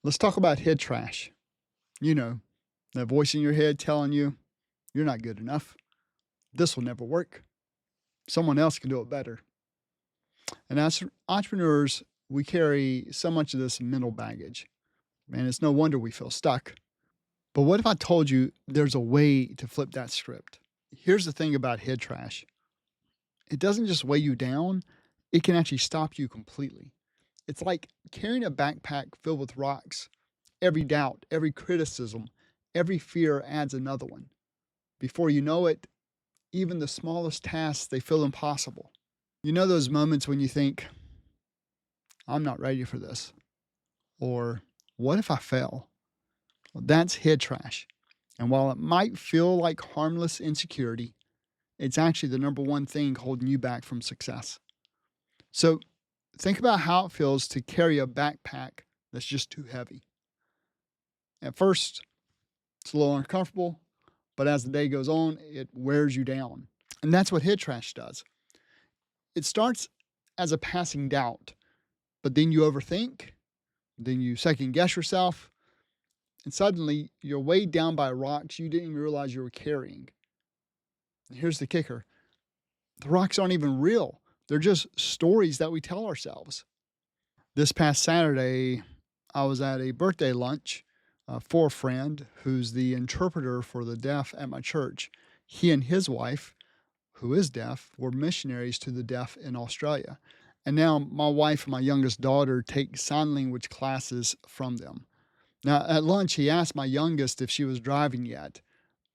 Let's talk about head trash. You know, that voice in your head telling you you're not good enough. This will never work. Someone else can do it better. And as entrepreneurs, we carry so much of this mental baggage. Man, it's no wonder we feel stuck. But what if I told you there's a way to flip that script? Here's the thing about head trash, it doesn't just weigh you down, it can actually stop you completely. It's like carrying a backpack filled with rocks. Every doubt, every criticism, every fear adds another one. Before you know it, even the smallest tasks, they feel impossible. You know those moments when you think, I'm not ready for this? Or what if I fail? Well, that's head trash. And while it might feel like harmless insecurity, it's actually the number one thing holding you back from success. So think about how it feels to carry a backpack that's just too heavy. At first, it's a little uncomfortable, but as the day goes on, it wears you down. And that's what head trash does. It starts as a passing doubt, but then you overthink, then you second guess yourself, and suddenly you're weighed down by rocks you didn't even realize you were carrying. And here's the kicker, the rocks aren't even real, they're just stories that we tell ourselves. This past Saturday, I was at a birthday lunch for a friend who's the interpreter for the deaf at my church. He and his wife, who is deaf, were missionaries to the deaf in Australia. And now my wife and my youngest daughter take sign language classes from them. Now, at lunch, he asked my youngest if she was driving yet.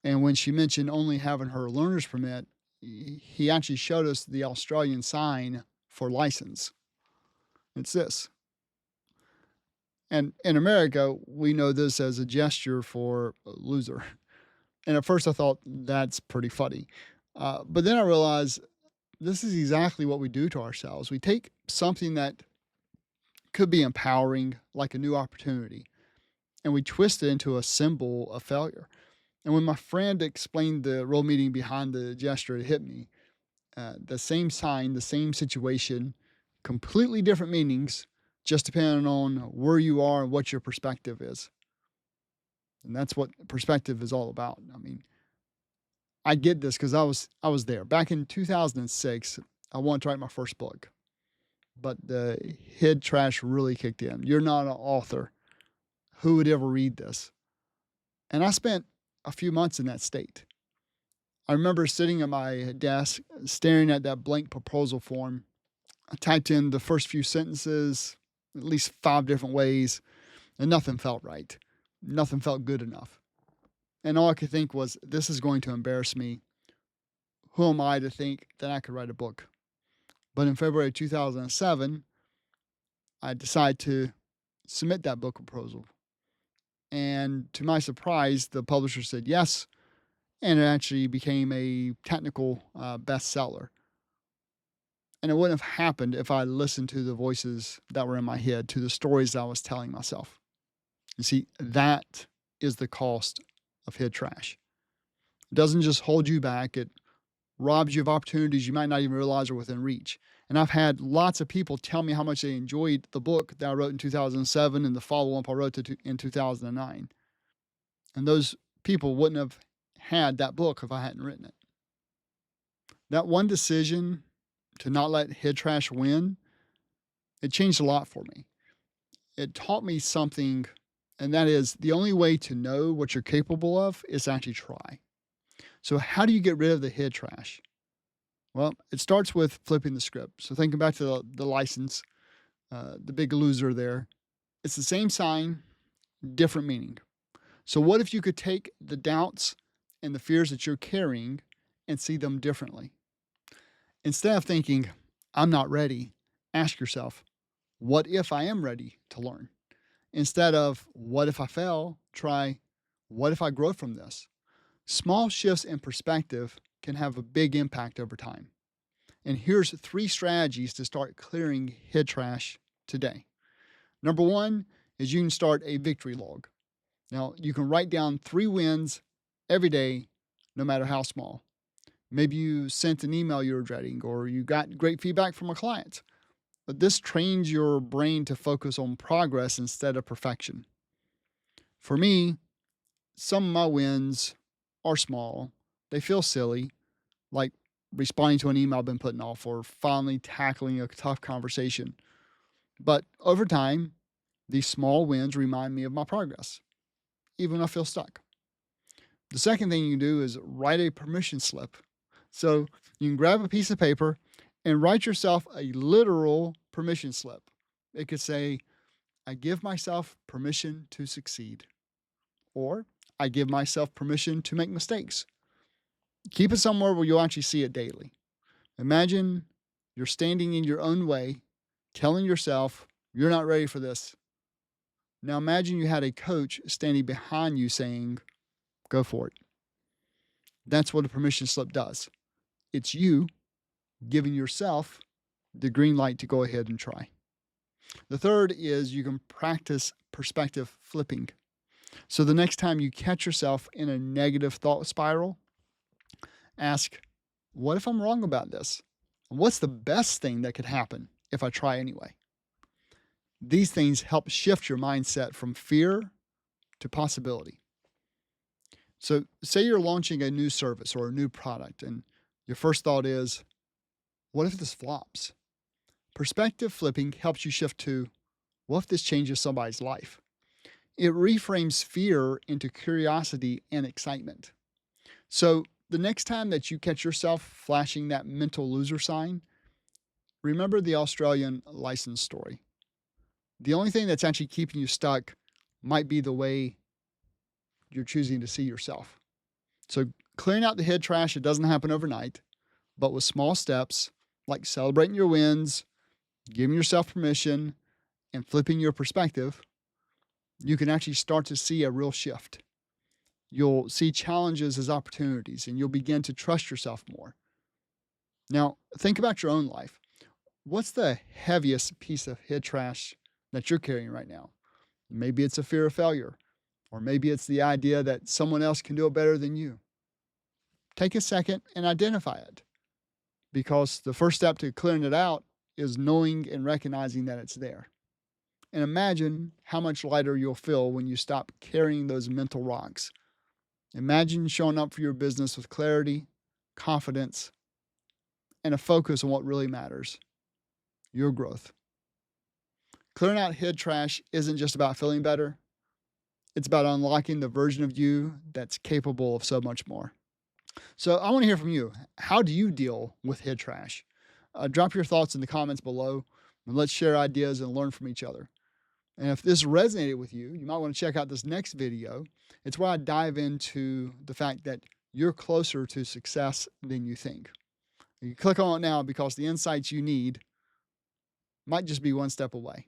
And when she mentioned only having her learner's permit, he actually showed us the Australian sign for license. It's this. And in America, we know this as a gesture for a loser. And at first I thought that's pretty funny. But then I realized this is exactly what we do to ourselves. We take something that could be empowering, like a new opportunity, and we twist it into a symbol of failure. And when my friend explained the real meaning behind the gesture, it hit me. The same sign, the same situation, completely different meanings, just depending on where you are and what your perspective is. And that's what perspective is all about. I mean, I get this because I was there. Back in 2006, I wanted to write my first book, but the head trash really kicked in. You're not an author. Who would ever read this? And I spent a few months in that state. I remember sitting at my desk, staring at that blank proposal form. I typed in the first few sentences, at least 5 different ways, and nothing felt right. Nothing felt good enough. And all I could think was, this is going to embarrass me. Who am I to think that I could write a book? But in February 2007, I decided to submit that book proposal. And to my surprise, the publisher said yes, and it actually became a technical bestseller. And it wouldn't have happened if I listened to the voices that were in my head, to the stories that I was telling myself. You see, that is the cost of head trash. It doesn't just hold you back, it robs you of opportunities you might not even realize are within reach. And I've had lots of people tell me how much they enjoyed the book that I wrote in 2007 and the follow-up I wrote in 2009. And those people wouldn't have had that book if I hadn't written it. That one decision to not let head trash win, it changed a lot for me. It taught me something, and that is the only way to know what you're capable of is to actually try. So how do you get rid of the head trash? Well, it starts with flipping the script. So thinking back to the license, the big loser there, it's the same sign, different meaning. So what if you could take the doubts and the fears that you're carrying and see them differently? Instead of thinking, I'm not ready, ask yourself, what if I am ready to learn? Instead of, what if I fail, try, what if I grow from this? Small shifts in perspective can have a big impact over time. And here's 3 strategies to start clearing head trash today. Number 1 is you can start a victory log. Now, you can write down 3 wins every day, no matter how small. Maybe you sent an email you were dreading, or you got great feedback from a client. But this trains your brain to focus on progress instead of perfection. For me, some of my wins are small. They feel silly, like responding to an email I've been putting off or finally tackling a tough conversation. But over time, these small wins remind me of my progress, even when I feel stuck. The second thing you can do is write a permission slip. So you can grab a piece of paper and write yourself a literal permission slip. It could say, I give myself permission to succeed, or I give myself permission to make mistakes. Keep it somewhere where you'll actually see it daily. Imagine you're standing in your own way, telling yourself, you're not ready for this. Now imagine you had a coach standing behind you saying, go for it. That's what a permission slip does. It's you giving yourself the green light to go ahead and try. The third is you can practice perspective flipping. So the next time you catch yourself in a negative thought spiral, ask, what if I'm wrong about this? What's the best thing that could happen if I try anyway? These things help shift your mindset from fear to possibility. So say you're launching a new service or a new product, and your first thought is, what if this flops? Perspective flipping helps you shift to, what if this changes somebody's life? It reframes fear into curiosity and excitement. So the next time that you catch yourself flashing that mental loser sign, remember the Australian license story. The only thing that's actually keeping you stuck might be the way you're choosing to see yourself. So clearing out the head trash, it doesn't happen overnight, but with small steps like celebrating your wins, giving yourself permission, and flipping your perspective, you can actually start to see a real shift. You'll see challenges as opportunities, and you'll begin to trust yourself more. Now, think about your own life. What's the heaviest piece of head trash that you're carrying right now? Maybe it's a fear of failure, or maybe it's the idea that someone else can do it better than you. Take a second and identify it, because the first step to clearing it out is knowing and recognizing that it's there. And imagine how much lighter you'll feel when you stop carrying those mental rocks. Imagine showing up for your business with clarity, confidence, and a focus on what really matters, your growth. Clearing out head trash isn't just about feeling better. It's about unlocking the version of you that's capable of so much more. So I want to hear from you. How do you deal with head trash? Drop your thoughts in the comments below, and let's share ideas and learn from each other. And if this resonated with you, you might want to check out this next video. It's where I dive into the fact that you're closer to success than you think. You click on it now because the insights you need might just be one step away.